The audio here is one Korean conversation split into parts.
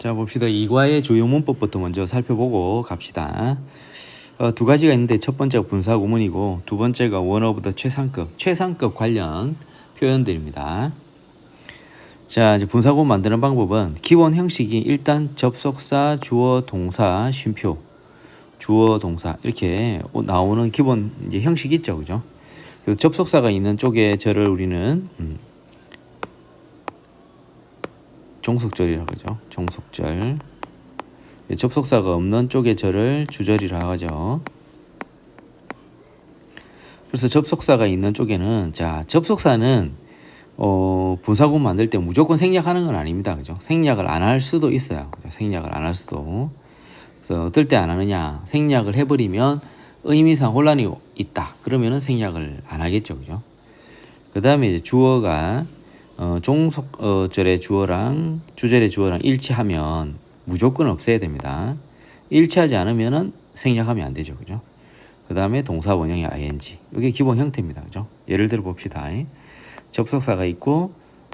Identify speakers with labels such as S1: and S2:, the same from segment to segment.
S1: 자, 봅시다. 이과의 주요 문법부터 먼저 살펴보고 갑시다. 두 가지가 있는데 첫 번째가 분사 구문이고 두 번째가 one of the 최상급 관련 표현들입니다. 자, 이제 분사 구문 만드는 방법은 기본 형식이 일단 접속사, 주어, 동사, 쉼표, 주어, 동사 이렇게 나오는 기본 이제 형식이 있죠, 그죠? 그래서 접속사가 있는 쪽에 절을 우리는 종속절이라고 하죠. 종속절. 접속사가 없는 쪽의 절을 주절이라고 하죠. 그래서 접속사가 있는 쪽에는 자, 접속사는 분사구문 만들 때 무조건 생략하는 건 아닙니다. 그죠? 생략을 안 할 수도 있어요. 생략을 안 할 수도. 그래서 어떨 때 안 하느냐? 생략을 해버리면 의미상 혼란이 있다. 그러면은 생략을 안 하겠죠. 그죠? 그 다음에 이제 주어가 종속절의 주어랑 주절의 주어랑 일치하면 무조건 없애야 됩니다. 일치하지 않으면은 생략하면 안 되죠. 그죠? 그 다음에 동사 원형의 ing. 이게 기본 형태입니다. 그죠? 예를 들어 봅시다. 접속사가 있고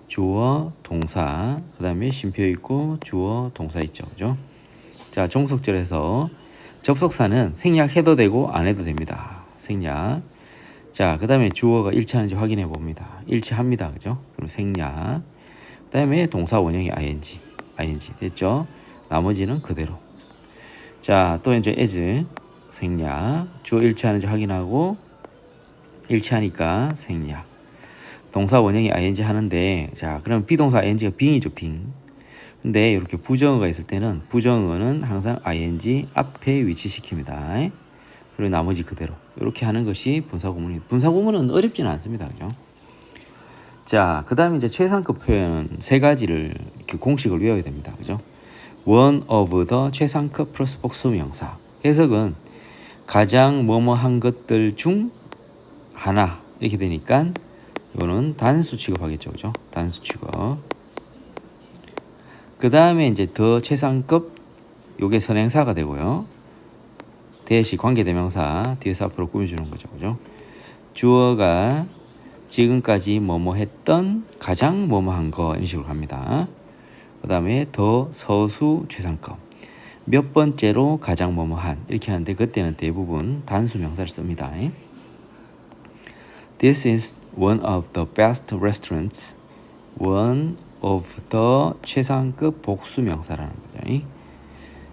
S1: 주어, 동사, 그 다음에 쉼표 있고 주어, 동사 있죠. 그죠? 자, 종속절에서 접속사는 생략해도 되고 안 해도 됩니다. 생략. 자, 그 다음에 주어가 일치하는지 확인해 봅니다. 일치합니다. 그죠? 그럼 생략. 그 다음에 동사 원형이 ing. 됐죠? 나머지는 그대로. 자, 또 이제 as. 생략. 주어 일치하는지 확인하고 일치하니까 생략. 동사 원형이 ing 하는데, 자, 그럼 비동사 ing가 being이죠, being. 근데 이렇게 부정어가 있을 때는 부정어는 항상 ing 앞에 위치시킵니다. 그리고 나머지 그대로 이렇게 하는 것이 분사구문입니다. 분사구문은 어렵지는 않습니다. 그죠? 자, 그 다음에 이제 최상급 표현 세 가지를 이렇게 공식을 외워야 됩니다. 그죠? one of the 최상급 플러스 복수명사. 해석은 가장 뭐뭐한 것들 중 하나 이렇게 되니까 이거는 단수 취급하겠죠. 그죠? 단수 취급. 그 다음에 이제 더 최상급 요게 선행사가 되고요. 대시 관계대명사 뒤에서 앞으로 꾸며주는 거죠. 그죠? 주어가 지금까지 뭐뭐 했던 가장 뭐뭐한 거 이런 식으로 갑니다. 그 다음에 더 서수 최상급 몇 번째로 가장 뭐뭐한 이렇게 하는데 그때는 대부분 단수 명사를 씁니다. This is one of the best restaurants. one of the 최상급 복수 명사라는 거죠.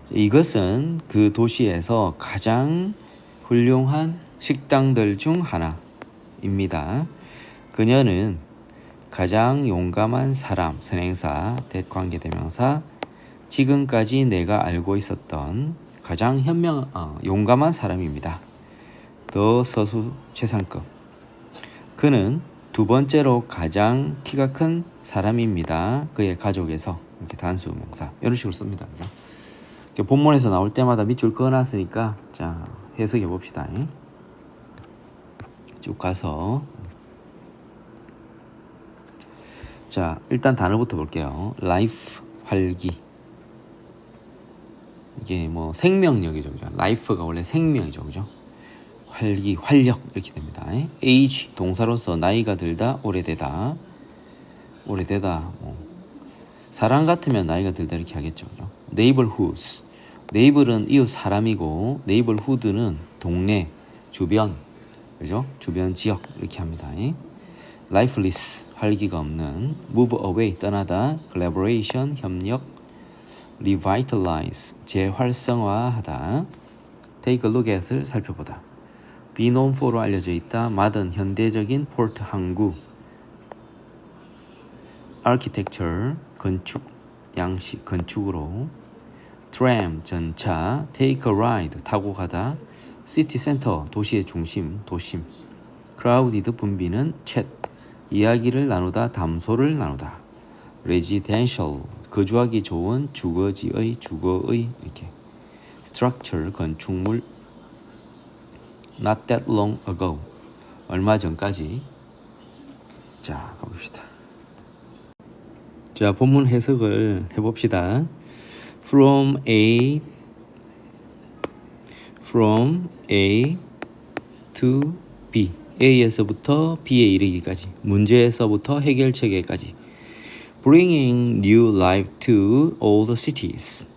S1: 이것은 그 도시에서 가장 훌륭한 식당들 중 하나입니다. 그녀는 가장 용감한 사람, 선행사, 대관계대명사, 지금까지 내가 알고 있었던 가장 용감한 사람입니다. 더 서수 최상급. 그는 두 번째로 가장 키가 큰 사람입니다. 그의 가족에서 이렇게 단수 명사 이런 식으로 씁니다. 그죠? 본문에서 나올 때마다 밑줄 그어놨으니까 자 해석해 봅시다. 쭉 가서 자 일단 단어부터 볼게요. life 활기 이게 뭐 생명력이죠. 그죠? life가 원래 생명이죠. 그죠? 활기 활력 이렇게 됩니다. age 동사로서 나이가 들다 오래되다 사람 같으면 나이가 들다 이렇게 하겠죠. 그죠? neighborhoods 네이버는 이웃 사람이고 네이버후드는 동네, 주변, 그죠? 주변 지역 이렇게 합니다. lifeless 활기가 없는, move away 떠나다, collaboration 협력, revitalize 재활성화하다, take a look at을 살펴보다, be known for로 알려져 있다, modern 현대적인, port 항구, architecture 건축, 양식 건축으로, tram 전차, take a ride 타고 가다, city center 도시의 중심 도심, crowded 붐비는 chat 이야기를 나누다 담소를 나누다, residential 거주하기 좋은 주거지의 주거의 이렇게, structure 건축물, not that long ago 얼마 전까지. 자 가봅시다. 자 본문 해석을 해봅시다. From A to B A에서부터 B에 이르기까지 문제에서부터 해결책에까지 bringing new life to old cities.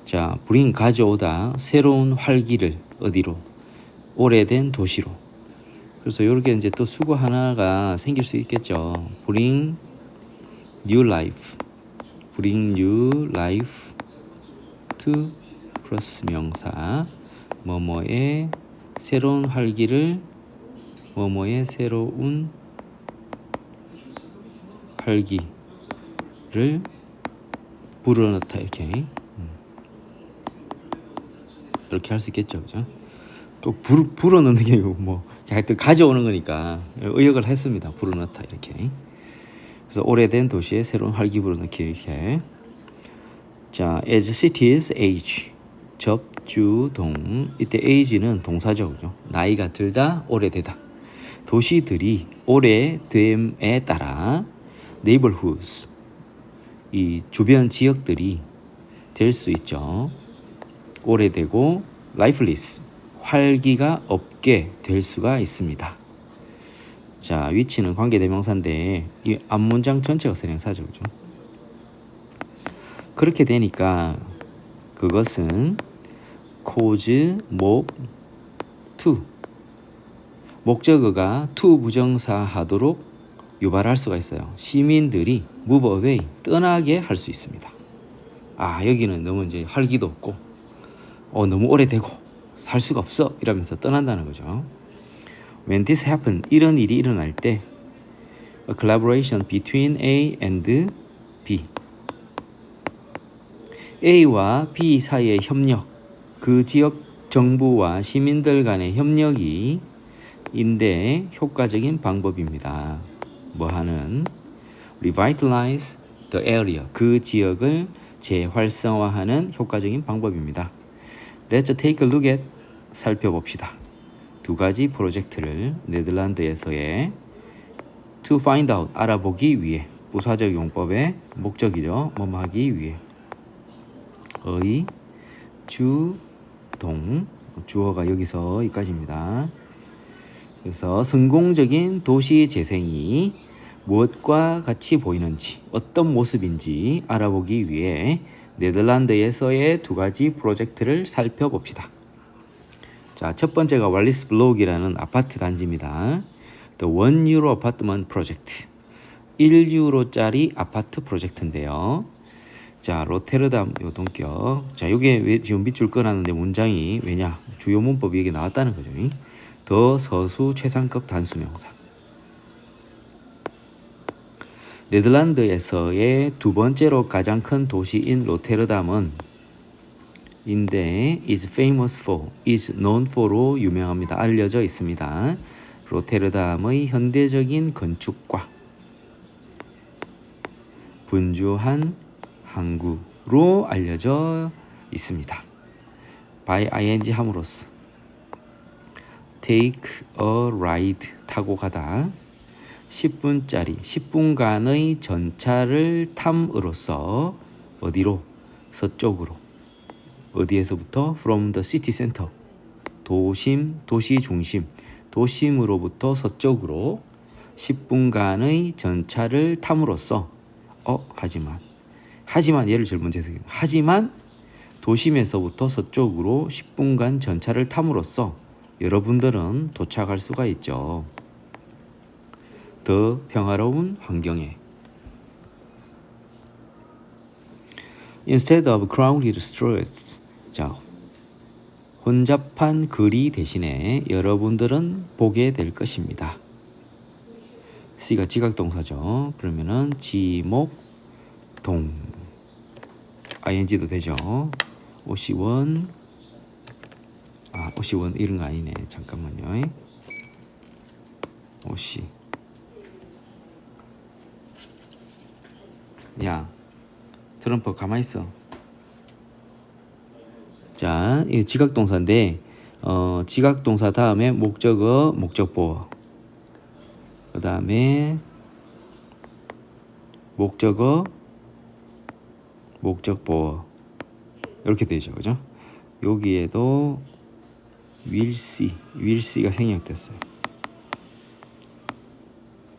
S1: 자, bring 가져오다 새로운 활기를 어디로? 오래된 도시로. 그래서 이렇게 이제 또 수거 하나가 생길 수 있겠죠. bring new life. bring new life to 플러스 명사 뭐뭐의 새로운 활기를 뭐뭐의 새로운 활기를 불어넣다 이렇게 할 수 있겠죠, 그죠? 또 불어넣는 게 뭐 하여튼 가져오는 거니까 의역을 했습니다. 불어넣다 이렇게. 그래서 오래된 도시에 새로운 활기 불어넣기 이렇게. 자, as cities age 접주동 이때 age는 동사죠, 그죠? 나이가 들다, 오래되다. 도시들이 오래됨에 따라 neighborhoods 이 주변 지역들이 될 수 있죠. 오래되고 lifeless 활기가 없게 될 수가 있습니다. 자, 위치는 관계대명사인데 이 앞문장 전체가 선행사죠, 그죠? 그렇게 되니까 그것은 cause 목 to 목적어가 to 부정사 하도록 유발할 수가 있어요. 시민들이 move away 떠나게 할 수 있습니다. 아, 여기는 너무 이제 활기도 없고 너무 오래되고 살 수가 없어 이러면서 떠난다는 거죠. When this happen 이런 일이 일어날 때 a collaboration between A and B A와 B 사이의 협력 그 지역 정부와 시민들 간의 협력이 인데 효과적인 방법입니다. 뭐하는 revitalize the area 그 지역을 재활성화하는 효과적인 방법입니다. Let's take a look at 살펴봅시다. 두 가지 프로젝트를 네덜란드에서의 to find out 알아보기 위해 부사적 용법의 목적이죠. 뭐뭐 하기 위해 의 주동 주어가 여기서 여기까지입니다. 그래서 성공적인 도시 재생이 무엇과 같이 보이는지 어떤 모습인지 알아보기 위해 네덜란드에서의 두 가지 프로젝트를 살펴봅시다. 자, 첫 번째가 왈리스 블록이라는 아파트 단지입니다. The 1유로 아파트먼트 프로젝트 1유로짜리 아파트 프로젝트인데요. 자, 로테르담 요동격. 자, 요게 왜 지금 밑줄 꺼놨는데 문장이 왜냐? 주요 문법이 여기 나왔다는 거죠. 더 서수 최상급 단수명사. 네덜란드에서의 두 번째로 가장 큰 도시인 로테르담은 인데 is famous for, is known for로 유명합니다. 알려져 있습니다. 로테르담의 현대적인 건축과 분주한 항구로 알려져 있습니다. by ing 함으로써 take a ride 타고 가다 10분짜리 10분간의 전차를 탐으로써 어디로? 서쪽으로. 어디에서부터? From the city center. 도시 중심. 도심으로부터 서쪽으로 10분간의 전차를 탐으로써 하지만 얘를 제일 먼저 해석해요. 하지만 도심에서부터 서쪽으로 10분간 전차를 탐으로써 여러분들은 도착할 수가 있죠. 더 평화로운 환경에. Instead of crowded streets. 자, 혼잡한 거리 대신에 여러분들은 보게 될 것입니다. C가 지각동사죠. 그러면은 지목 동 ing도 되죠. 오시원 오시원 이런 거 아니네. 잠깐만요. 오시 야 트럼프 가만히 있어. 자, 이 지각동사인데 지각동사 다음에 목적어 목적보어 그 다음에 목적어 목적보어 이렇게 되죠, 그죠? 여기에도 will see가 생략됐어요.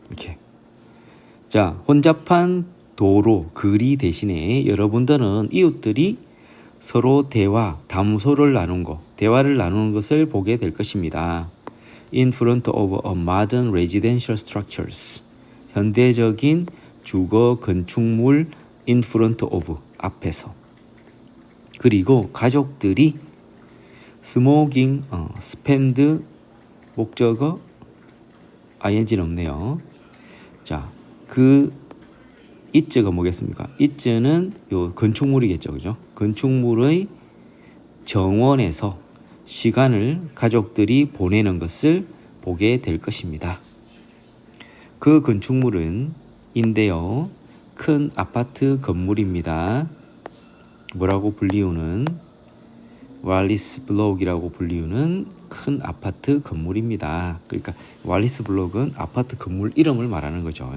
S1: 이렇게. 자, 혼잡한 도로, 거리 대신에 여러분들은 이웃들이 서로 담소를 대화를 나누는 것을 보게 될 것입니다. In front of a modern residential structures. 현대적인 주거 건축물 in front of, 앞에서. 그리고 가족들이 smoking, spend, 목적어, ing는 없네요. 자, it가 뭐겠습니까? it는 요 건축물이겠죠, 그죠? 건축물의 정원에서 시간을 가족들이 보내는 것을 보게 될 것입니다. 그 건축물은 인데요, 큰 아파트 건물입니다. 뭐라고 불리우는 왈리스 블록이라고 불리우는 큰 아파트 건물입니다. 그러니까 왈리스 블록은 아파트 건물 이름을 말하는 거죠.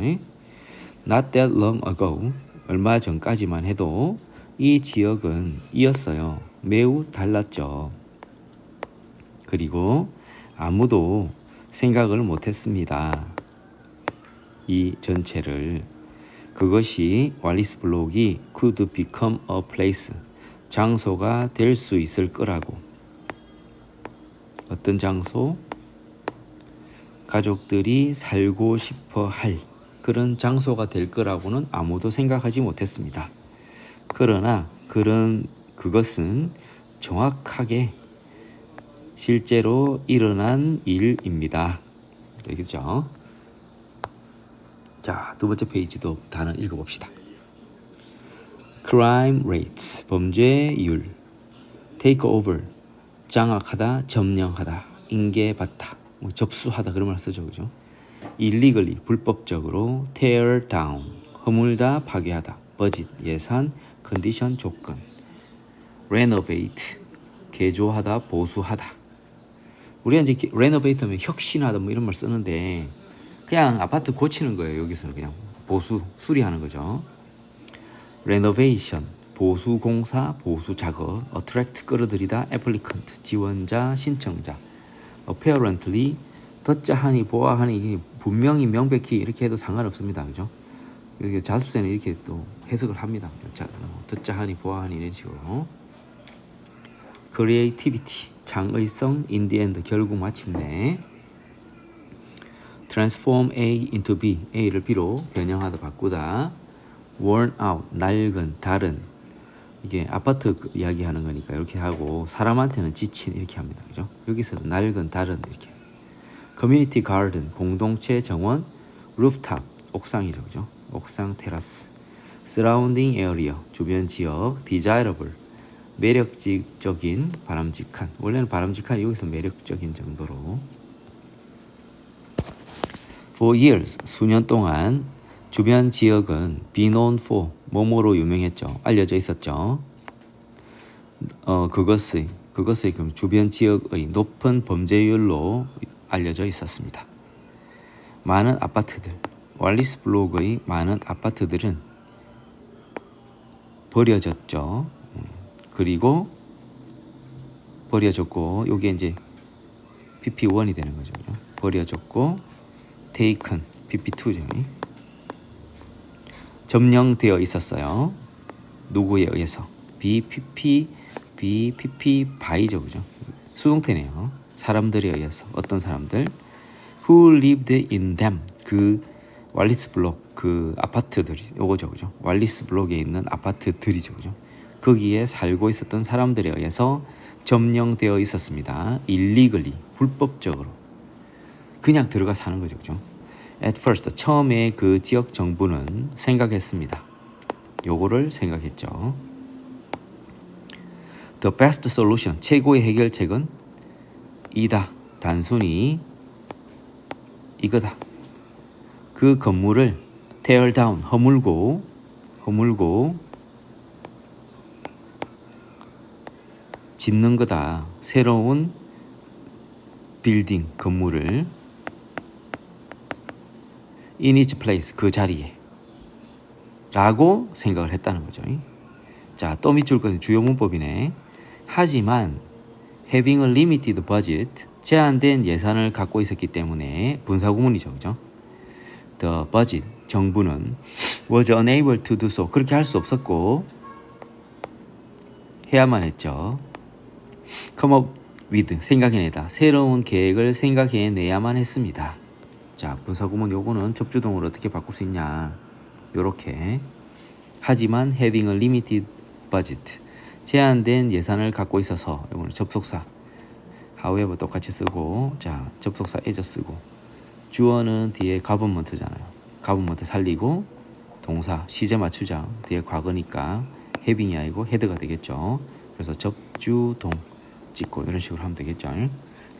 S1: Not that long ago, 얼마 전까지만 해도 이 지역은 이었어요. 매우 달랐죠. 그리고 아무도 생각을 못했습니다. 이 전체를. 그것이 왈리스 블록이 could become a place, 장소가 될 수 있을 거라고. 어떤 장소? 가족들이 살고 싶어 할 그런 장소가 될 거라고는 아무도 생각하지 못했습니다. 그러나 그것은 정확하게 실제로 일어난 일입니다. 되겠죠? 자, 두 번째 페이지도 단어 읽어봅시다. Crime rates, 범죄율. Take over, 장악하다, 점령하다, 인계받다, 접수하다 그런 말 쓰죠, 그죠? Illegally, 불법적으로. Tear down, 허물다, 파괴하다. Budget, 예산, condition, 조건. Renovate, 개조하다, 보수하다. 우리가 이제 renovate 하면 혁신하다 뭐 이런 말 쓰는데 그냥 아파트 고치는 거예요. 여기서는 그냥 수리하는 거죠. Renovation, 보수 공사, 보수 작업. Attract, 끌어들이다. Applicant, 지원자, 신청자. Apparently, 듣자하니 보아하니 분명히 명백히 이렇게 해도 상관없습니다. 그죠? 여기 자습세는 이렇게 또 해석을 합니다. 듣자하니 보아하니 이런 식으로. Creativity, 창의성. In the end, 결국 마침내. Transform A into B, A를 B로 변형하다, 바꾸다. Worn out, 낡은, 다른. 이게 아파트 이야기하는 거니까 이렇게 하고 사람한테는 지친 이렇게 합니다. 그죠? 여기서는 낡은, 다른 이렇게. Community garden, 공동체 정원. Rooftop, 옥상이죠. 그죠? 옥상, 테라스. Surrounding area, 주변 지역. Desirable, 매력적인, 바람직한. 원래는 바람직한, 여기서 매력적인 정도로. For years, 수년 동안 주변 지역은 be known for, 뭐뭐로 유명했죠. 알려져 있었죠. 그것의 그럼 주변 지역의 높은 범죄율로 알려져 있었습니다. 많은 아파트들, 왈리스 블록의 많은 아파트들은 버려졌죠. 그리고 버려졌고, 요게 이제 PP1이 되는 거죠. 버려졌고, taken, PP2죠. 점령되어 있었어요. 누구에 의해서? BPP by죠. 그죠? 수동태네요. 사람들에 의해서. 어떤 사람들? Who lived in them. 그 왈리스 블록, 그 아파트들이 요거죠. 그죠? 왈리스 블록에 있는 아파트들이죠. 그죠? 거기에 살고 있었던 사람들에 의해서 점령되어 있었습니다. illegally, 불법적으로. 그냥 들어가 사는 거죠. 그죠? At first, 처음에 그 지역 정부는 생각했습니다. 요거를 생각했죠. The best solution, 최고의 해결책은 이다. 단순히 이거다. 그 건물을 tear down, 허물고 짓는 거다. 새로운 빌딩, 건물을 in its place, 그 자리에 라고 생각을 했다는 거죠. 자, 또 밑줄 건 주요 문법이네. 하지만 having a limited budget, 제한된 예산을 갖고 있었기 때문에 분사구문이죠. 그죠? The budget, 정부는 was unable to do so. 그렇게 할 수 없었고 해야만 했죠. come up with 생각해내다. 새로운 계획을 생각해내야만 했습니다. 자, 분사구문 요거는 접주동으로 어떻게 바꿀 수 있냐. 요렇게. 하지만 having a limited budget. 제한된 예산을 갖고 있어서 요거는 접속사 however 똑같이 쓰고 자, 접속사 as 쓰고 주어는 뒤에 government잖아요. government 살리고 동사 시제 맞추자. 뒤에 과거니까 having이 아니고 had가 되겠죠. 그래서 접주동 찍고 이런 식으로 하면 되겠죠.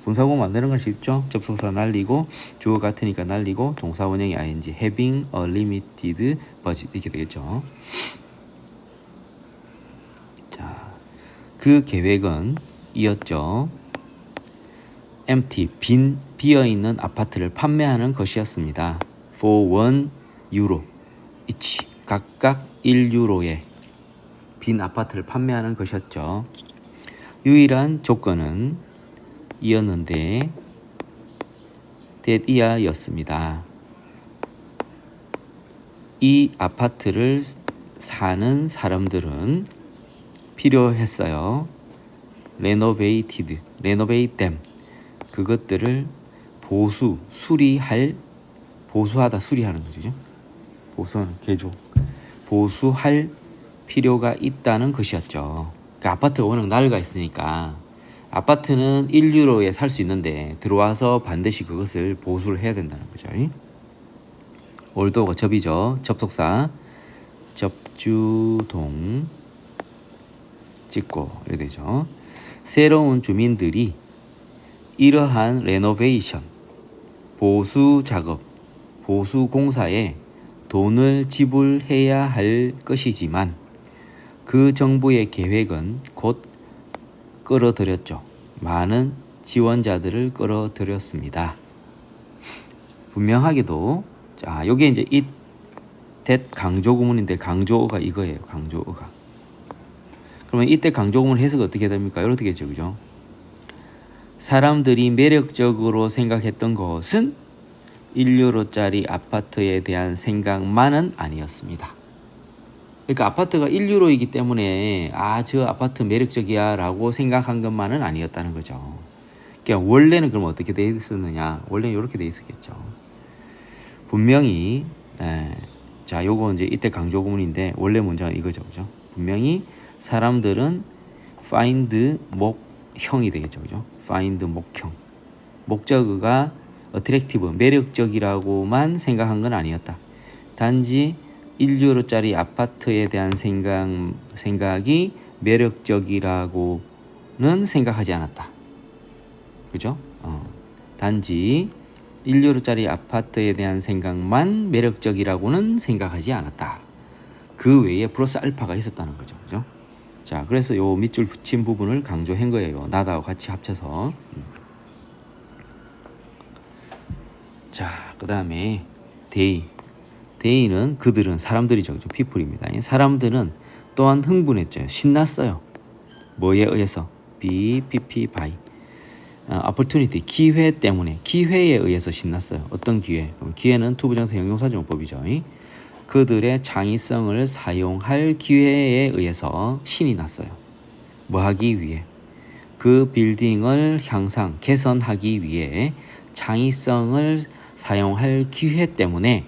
S1: 분사구문 만드는 건 쉽죠. 접속사 날리고 주어 같으니까 날리고 동사 원형이 ing having a limited budget 이렇게 되겠죠. 자, 그 계획은 이었죠. empty 비어있는 아파트를 판매하는 것이었습니다. for 1 유로 each 각각 1유로에 빈 아파트를 판매하는 것이었죠. 유일한 조건은 이었는데 that이야였습니다. 이 아파트를 사는 사람들은 필요했어요. renovated, renovate them. 그것들을 보수하다 수리하는 거죠. 보수하는 개조. 보수할 필요가 있다는 것이었죠. 그 아파트가 워낙 낡아 있으니까 아파트는 1유로에 살 수 있는데 들어와서 반드시 그것을 보수를 해야 된다는 거죠. 올도가 접이죠. 접속사 접주동 찍고 이렇게 되죠. 새로운 주민들이 이러한 레노베이션 보수 작업 보수 공사에 돈을 지불해야 할 것이지만 그 정부의 계획은 곧 끌어들였죠. 많은 지원자들을 끌어들였습니다. 분명하게도 자, 요게 이제 it, that 강조 구문인데 강조어가 이거예요. 강조어가. 그러면 이때 강조 구문 해석이 어떻게 됩니까? 이렇게 되겠죠. 그죠? 사람들이 매력적으로 생각했던 것은 1유로짜리 아파트에 대한 생각만은 아니었습니다. 그러니까 아파트가 1유로이기 때문에 저 아파트 매력적이야 라고 생각한 것만은 아니었다는 거죠. 그러니까 원래는 그럼 어떻게 돼 있었느냐. 원래는 이렇게 돼 있었겠죠. 분명히 자, 요거 이제 이때 강조 구문인데 원래 문장은 이거죠. 그죠? 분명히 사람들은 find 목형이 되겠죠. 그죠? find 목형. 목적어가 attractive, 매력적이라고만 생각한 건 아니었다. 단지 1유로짜리 아파트에 대한 생각이 매력적이라고는 생각하지 않았다. 그죠? 단지 1유로짜리 아파트에 대한 생각만 매력적이라고는 생각하지 않았다. 그 외에 플러스 알파가 있었다는 거죠. 그죠? 자, 그래서 요 밑줄 붙인 부분을 강조한 거예요. 나다와 같이 합쳐서. 자, 그 다음에 데이는 그들은 사람들이죠. 그죠? people입니다. 사람들은 또한 흥분했죠. 신났어요. 뭐에 의해서? by opportunity, 기회 때문에, 기회에 의해서 신났어요. 어떤 기회? 그럼 기회는 투부정사 형용사정법이죠. 그들의 창의성을 사용할 기회에 의해서 신이 났어요. 뭐 하기 위해? 그 빌딩을 개선하기 위해 창의성을 사용할 기회 때문에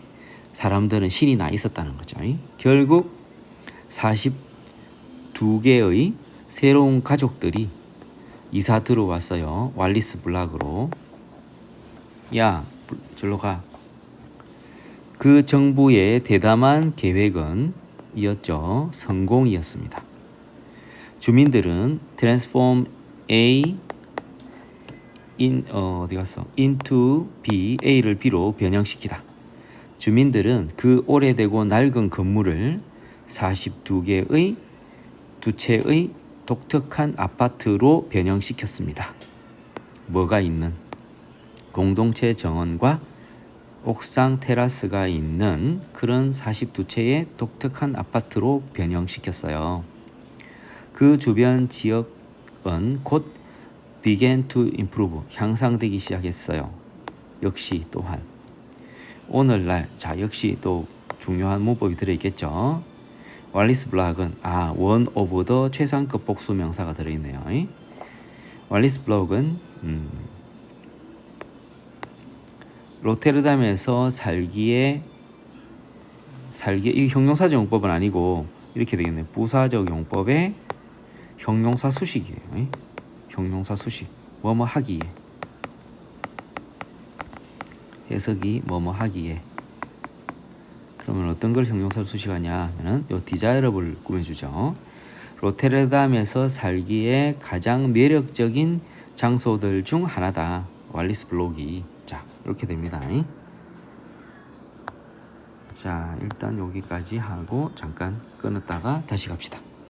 S1: 사람들은 신이 나 있었다는 거죠. 결국 42개의 새로운 가족들이 이사 들어왔어요. 왈리스 블락으로. 야, 절로 가. 그 정부의 대담한 계획은 이었죠. 성공이었습니다. 주민들은 transform A into B, A를 B로 변형시키다. 주민들은 그 오래되고 낡은 건물을 42개의 두 채의 독특한 아파트로 변형시켰습니다. 뭐가 있는? 공동체 정원과 옥상 테라스가 있는 그런 42채의 독특한 아파트로 변형시켰어요. 그 주변 지역은 곧 began to improve, 향상되기 시작했어요. 역시 또한 오늘날, 자, 역시 또 중요한 문법이 들어있겠죠. 왈리스 블락은 원 오브 더 최상급 복수 명사가 들어있네요. 왈리스 블락은 로테르담에서 살기에 이 형용사적 용법은 아니고 이렇게 되겠네요. 부사적 용법의 형용사 수식이에요. 형용사 수식. 뭐뭐 하기에. 해석이 뭐뭐 하기에. 그러면 어떤 걸 형용사 수식하냐 하면은 요 디자이러블을 꾸며주죠. 로테르담에서 살기에 가장 매력적인 장소들 중 하나다. 왈리스 블록이. 자, 이렇게 됩니다. 자, 일단 여기까지 하고 잠깐 끊었다가 다시 갑시다.